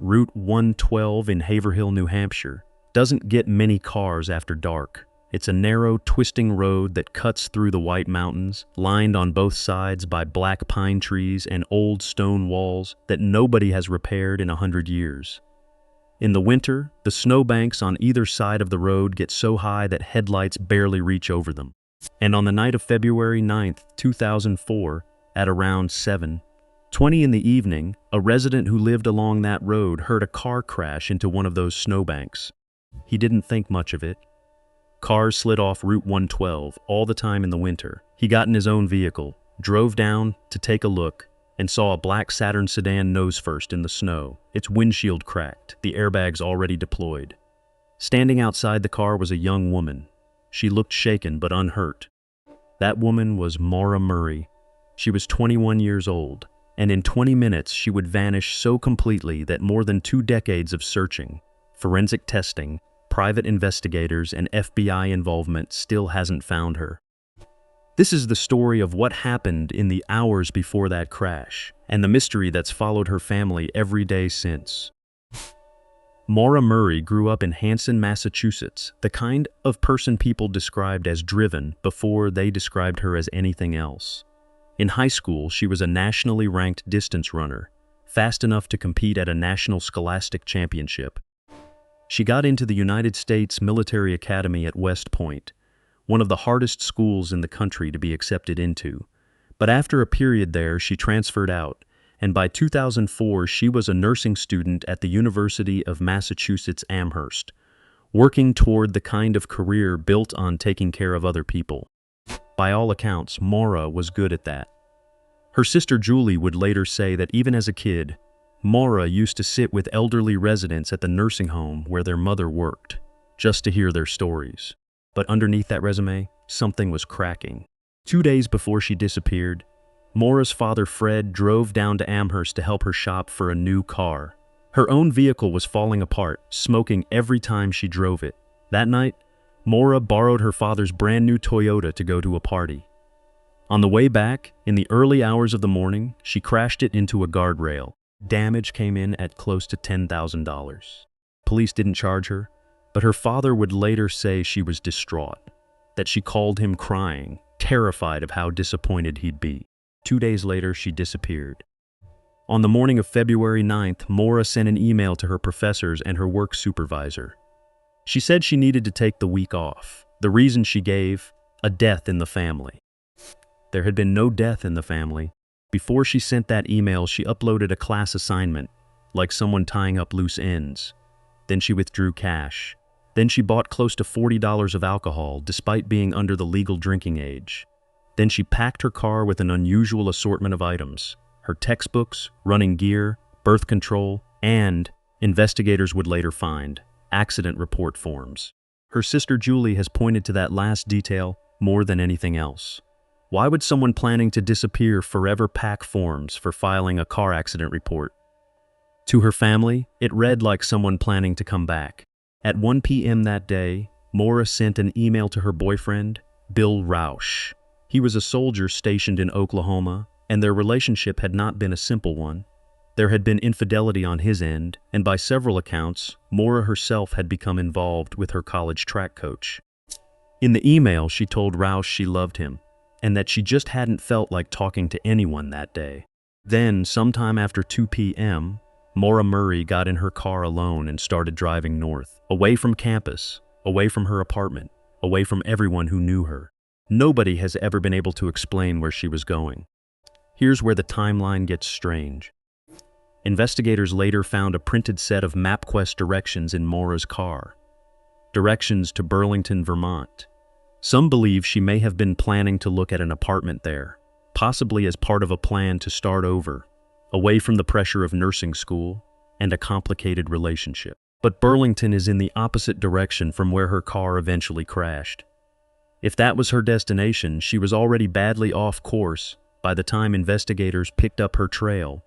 Route 112 in Haverhill, New Hampshire, doesn't get many cars after dark. It's a narrow, twisting road that cuts through the White Mountains, lined on both sides by black pine trees and old stone walls that nobody has repaired in 100 years. In the winter, the snowbanks on either side of the road get so high that headlights barely reach over them. And on the night of February 9, 2004, at around 7:20 in the evening, a resident who lived along that road heard a car crash into one of those snowbanks. He didn't think much of it. Cars slid off Route 112 all the time in the winter. He got in his own vehicle, drove down to take a look, and saw a black Saturn sedan nose first in the snow, its windshield cracked, the airbags already deployed. Standing outside the car was a young woman. She looked shaken but unhurt. That woman was Maura Murray. She was 21 years old, and in 20 minutes she would vanish so completely that more than 2 decades of searching, forensic testing, private investigators, and FBI involvement still hasn't found her. This is the story of what happened in the hours before that crash, and the mystery that's followed her family every day since. Maura Murray grew up in Hampshire, Massachusetts, the kind of person people described as driven before they described her as anything else. In high school, she was a nationally ranked distance runner, fast enough to compete at a national scholastic championship. She got into the United States Military Academy at West Point, one of the hardest schools in the country to be accepted into. But after a period there, she transferred out, and by 2004 she was a nursing student at the University of Massachusetts Amherst, working toward the kind of career built on taking care of other people. By all accounts, Maura was good at that. Her sister Julie would later say that even as a kid, Maura used to sit with elderly residents at the nursing home where their mother worked, just to hear their stories. But underneath that resume, something was cracking. 2 days before she disappeared, Maura's father Fred drove down to Amherst to help her shop for a new car. Her own vehicle was falling apart, smoking every time she drove it. That night, Maura borrowed her father's brand new Toyota to go to a party. On the way back, in the early hours of the morning, she crashed it into a guardrail. Damage came in at close to $10,000. Police didn't charge her, but her father would later say she was distraught, that she called him crying, terrified of how disappointed he'd be. 2 days later, she disappeared. On the morning of February 9th, Maura sent an email to her professors and her work supervisor. She said she needed to take the week off. The reason she gave, a death in the family. There had been no death in the family. Before she sent that email, she uploaded a class assignment, like someone tying up loose ends. Then she withdrew cash. Then she bought close to $40 of alcohol, despite being under the legal drinking age. Then she packed her car with an unusual assortment of items: her textbooks, running gear, birth control, and, investigators would later find, accident report forms. Her sister Julie has pointed to that last detail more than anything else. Why would someone planning to disappear forever pack forms for filing a car accident report? To her family, it read like someone planning to come back. At 1 p.m. that day, Maura sent an email to her boyfriend, Bill Rausch. He was a soldier stationed in Oklahoma, and their relationship had not been a simple one. There had been infidelity on his end, and by several accounts, Maura herself had become involved with her college track coach. In the email, she told Rausch she loved him, and that she just hadn't felt like talking to anyone that day. Then, sometime after 2 p.m., Maura Murray got in her car alone and started driving north, away from campus, away from her apartment, away from everyone who knew her. Nobody has ever been able to explain where she was going. Here's where the timeline gets strange. Investigators later found a printed set of MapQuest directions in Maura's car. Directions to Burlington, Vermont. Some believe she may have been planning to look at an apartment there, possibly as part of a plan to start over, away from the pressure of nursing school and a complicated relationship. But Burlington is in the opposite direction from where her car eventually crashed. If that was her destination, she was already badly off course by the time investigators picked up her trail.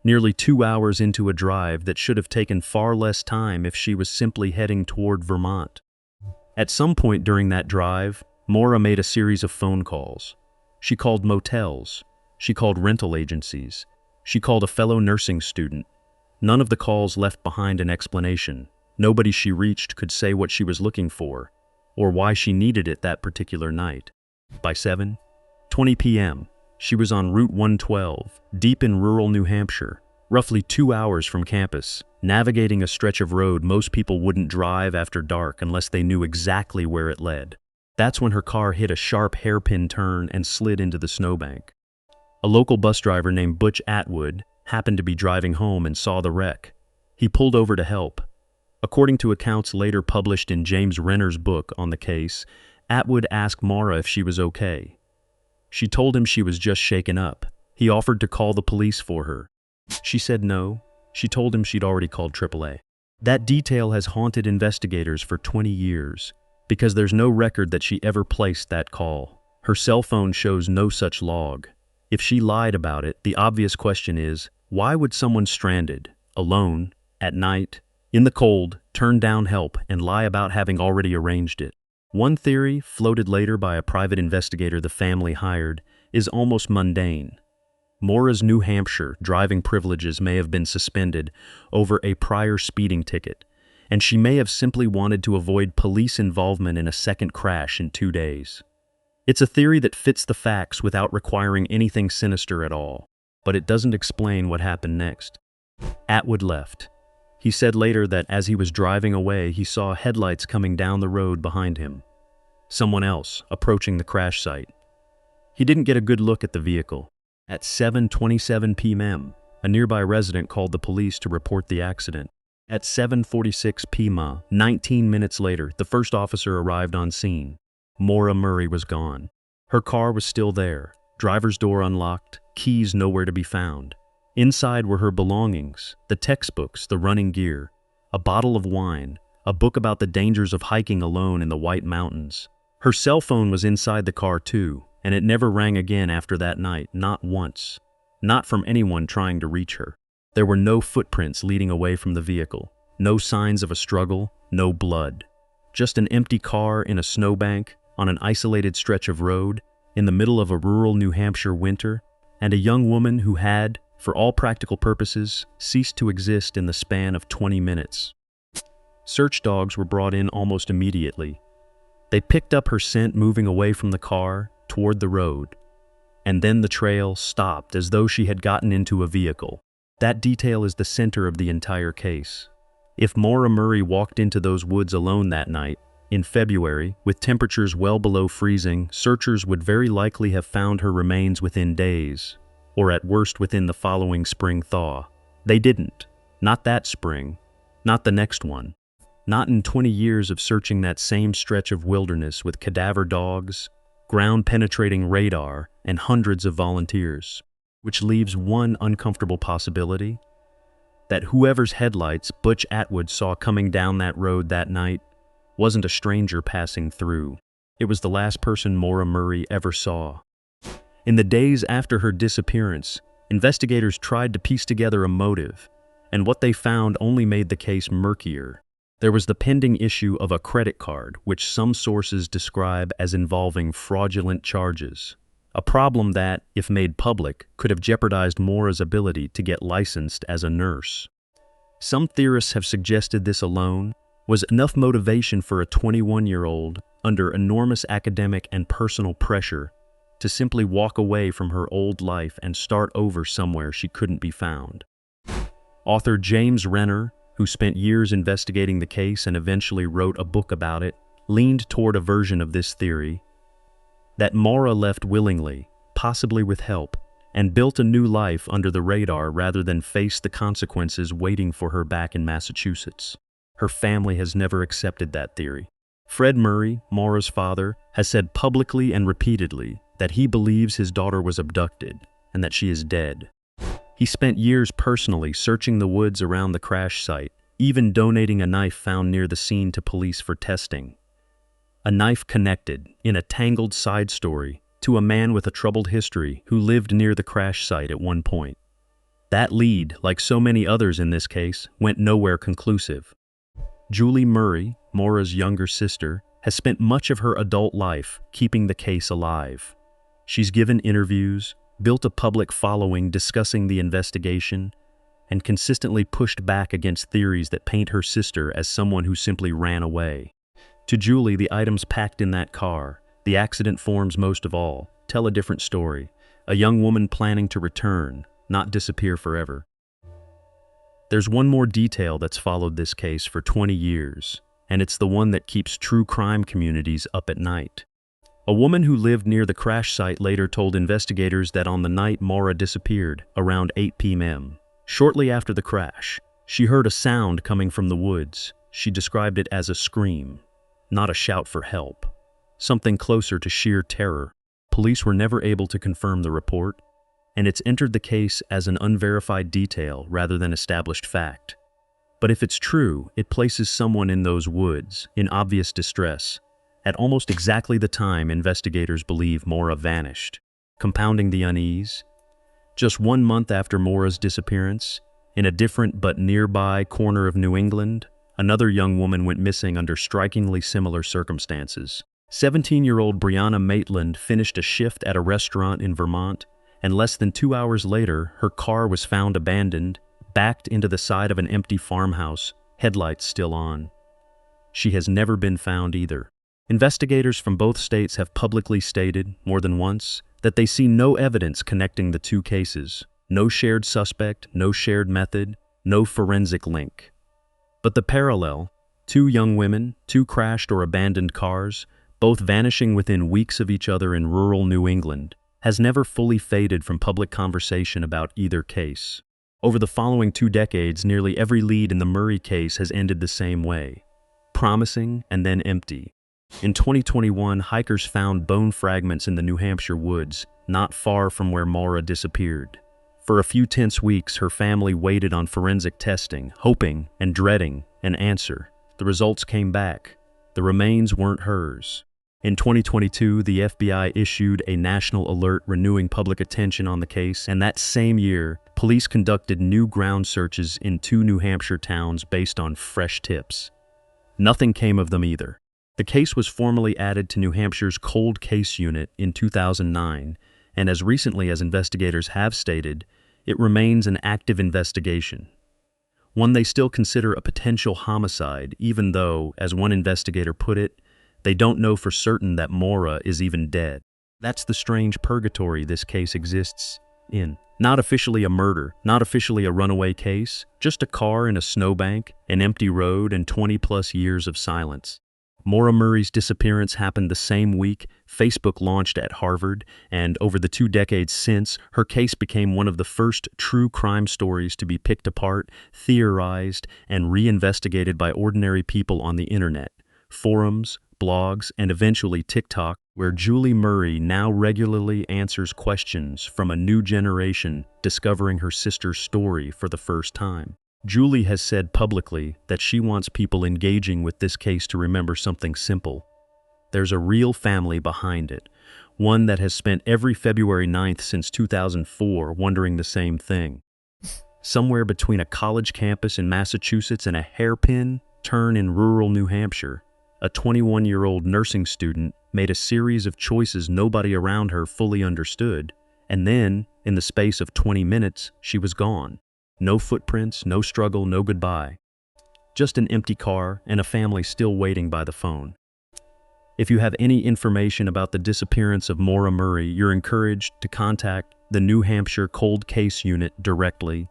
Nearly 2 hours into a drive that should have taken far less time if she was simply heading toward Vermont. At some point during that drive, Maura made a series of phone calls. She called motels. She called rental agencies. She called a fellow nursing student. None of the calls left behind an explanation. Nobody she reached could say what she was looking for, or why she needed it that particular night. By 7:20 p.m., she was on Route 112, deep in rural New Hampshire, roughly 2 hours from campus, navigating a stretch of road most people wouldn't drive after dark unless they knew exactly where it led. That's when her car hit a sharp hairpin turn and slid into the snowbank. A local bus driver named Butch Atwood happened to be driving home and saw the wreck. He pulled over to help. According to accounts later published in James Renner's book on the case, Atwood asked Maura if she was okay. She told him she was just shaken up. He offered to call the police for her. She said no. She told him she'd already called AAA. That detail has haunted investigators for 20 years, because there's no record that she ever placed that call. Her cell phone shows no such log. If she lied about it, the obvious question is, why would someone stranded, alone, at night, in the cold, turn down help and lie about having already arranged it? One theory, floated later by a private investigator the family hired, is almost mundane. Maura's New Hampshire driving privileges may have been suspended over a prior speeding ticket, and she may have simply wanted to avoid police involvement in a second crash in 2 days. It's a theory that fits the facts without requiring anything sinister at all, but it doesn't explain what happened next. Atwood left. He said later that as he was driving away, he saw headlights coming down the road behind him. Someone else approaching the crash site. He didn't get a good look at the vehicle. At 7:27 p.m., a nearby resident called the police to report the accident. At 7:46 p.m., 19 minutes later, the first officer arrived on scene. Maura Murray was gone. Her car was still there, driver's door unlocked, keys nowhere to be found. Inside were her belongings, the textbooks, the running gear, a bottle of wine, a book about the dangers of hiking alone in the White Mountains. Her cell phone was inside the car too, and it never rang again after that night, not once. Not from anyone trying to reach her. There were no footprints leading away from the vehicle, no signs of a struggle, no blood. Just an empty car in a snowbank, on an isolated stretch of road, in the middle of a rural New Hampshire winter, and a young woman who had, for all practical purposes, ceased to exist in the span of 20 minutes. Search dogs were brought in almost immediately. They picked up her scent moving away from the car, toward the road. And then the trail stopped as though she had gotten into a vehicle. That detail is the center of the entire case. If Maura Murray walked into those woods alone that night, in February, with temperatures well below freezing, searchers would very likely have found her remains within days, or at worst within the following spring thaw. They didn't. Not that spring. Not the next one. Not in 20 years of searching that same stretch of wilderness with cadaver dogs, ground-penetrating radar, and hundreds of volunteers. Which leaves one uncomfortable possibility: that whoever's headlights Butch Atwood saw coming down that road that night wasn't a stranger passing through. It was the last person Maura Murray ever saw. In the days after her disappearance, investigators tried to piece together a motive, and what they found only made the case murkier. There was the pending issue of a credit card, which some sources describe as involving fraudulent charges. A problem that, if made public, could have jeopardized Maura's ability to get licensed as a nurse. Some theorists have suggested this alone was enough motivation for a 21-year-old, under enormous academic and personal pressure, to simply walk away from her old life and start over somewhere she couldn't be found. Author James Renner, who spent years investigating the case and eventually wrote a book about it, leaned toward a version of this theory: that Maura left willingly, possibly with help, and built a new life under the radar rather than face the consequences waiting for her back in Massachusetts. Her family has never accepted that theory. Fred Murray, Maura's father, has said publicly and repeatedly that he believes his daughter was abducted and that she is dead. He spent years personally searching the woods around the crash site, even donating a knife found near the scene to police for testing. A knife connected, in a tangled side story, to a man with a troubled history who lived near the crash site at one point. That lead, like so many others in this case, went nowhere conclusive. Julie Murray, Maura's younger sister, has spent much of her adult life keeping the case alive. She's given interviews, built a public following discussing the investigation, and consistently pushed back against theories that paint her sister as someone who simply ran away. To Julie, the items packed in that car, the accident forms most of all, tell a different story. A young woman planning to return, not disappear forever. There's one more detail that's followed this case for 20 years, and it's the one that keeps true crime communities up at night. A woman who lived near the crash site later told investigators that on the night Maura disappeared, around 8 p.m., shortly after the crash, she heard a sound coming from the woods. She described it as a scream, not a shout for help, something closer to sheer terror. Police were never able to confirm the report, and it's entered the case as an unverified detail rather than established fact. But if it's true, it places someone in those woods, in obvious distress, at almost exactly the time investigators believe Maura vanished. Compounding the unease, just 1 month after Maura's disappearance, in a different but nearby corner of New England, another young woman went missing under strikingly similar circumstances. 17-year-old Brianna Maitland finished a shift at a restaurant in Vermont, and less than 2 hours later, her car was found abandoned, backed into the side of an empty farmhouse, headlights still on. She has never been found either. Investigators from both states have publicly stated, more than once, that they see no evidence connecting the two cases. No shared suspect, no shared method, no forensic link. But the parallel, 2 young women, 2 crashed or abandoned cars, both vanishing within weeks of each other in rural New England, has never fully faded from public conversation about either case. Over the following 2 decades, nearly every lead in the Murray case has ended the same way, promising and then empty. In 2021, hikers found bone fragments in the New Hampshire woods, not far from where Maura disappeared. For a few tense weeks, her family waited on forensic testing, hoping and dreading an answer. The results came back. The remains weren't hers. In 2022, the FBI issued a national alert renewing public attention on the case, and that same year, police conducted new ground searches in 2 New Hampshire towns based on fresh tips. Nothing came of them either. The case was formally added to New Hampshire's Cold Case Unit in 2009, and as recently as investigators have stated, it remains an active investigation. One they still consider a potential homicide, even though, as one investigator put it, they don't know for certain that Maura is even dead. That's the strange purgatory this case exists in. Not officially a murder, not officially a runaway case, just a car in a snowbank, an empty road, and 20-plus years of silence. Maura Murray's disappearance happened the same week Facebook launched at Harvard, and over the 2 decades since, her case became one of the first true crime stories to be picked apart, theorized, and reinvestigated by ordinary people on the internet, forums, blogs, and eventually TikTok, where Julie Murray now regularly answers questions from a new generation discovering her sister's story for the first time. Julie has said publicly that she wants people engaging with this case to remember something simple. There's a real family behind it, one that has spent every February 9th since 2004 wondering the same thing. Somewhere between a college campus in Massachusetts and a hairpin turn in rural New Hampshire, a 21-year-old nursing student made a series of choices nobody around her fully understood, and then, in the space of 20 minutes, she was gone. No footprints, no struggle, no goodbye. Just an empty car and a family still waiting by the phone. If you have any information about the disappearance of Maura Murray, you're encouraged to contact the New Hampshire Cold Case Unit directly.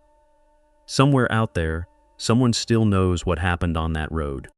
Somewhere out there, someone still knows what happened on that road.